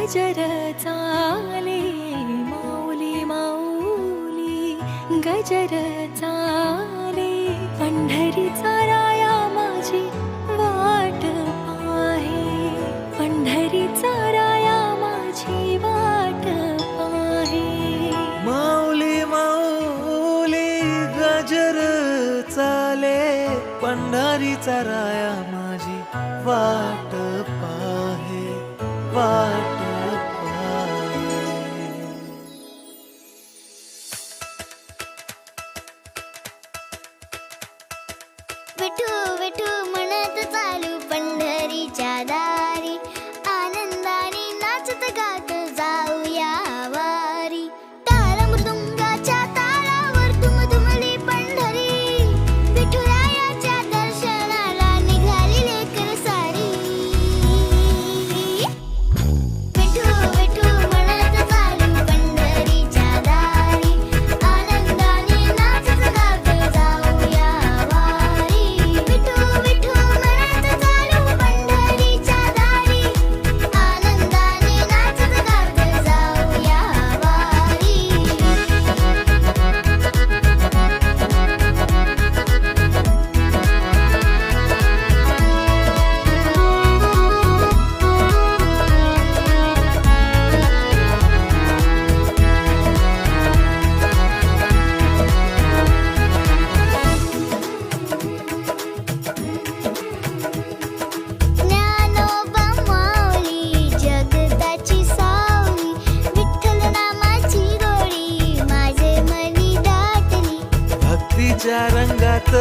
गजर चाले माऊली माऊली गजर चाले पंढरीचा राया माझी वाट पाहे पंढरीचा राया माझी वाट पाहे माऊली माऊली गजर चाले पंढरीचा राया माझी वाट पाहे वाट पाहे. विठू विठू म्हणत चालू पंढरीच्या दारी आनंदाने नाचत गात जाऊया वारी ताल मृदुंगाच्या तालावर दुमदुमली पंढरी विठुरायाच्या दर्शनाला निघाली लेकर सारी विठू विठू म्हणत चालू पंढरीच्या दारी आनंदाने नाचत गात जाऊया वारी विठू विठू म्हणत चालू पंढरीच्या दारी आनंदाने नाचत गात जाऊया वारी. ज्ञानोबा माऊली जगताची सावली विठ्ठल नामाची गोडी माझे मनी दाटली भक्तीच्या रंगात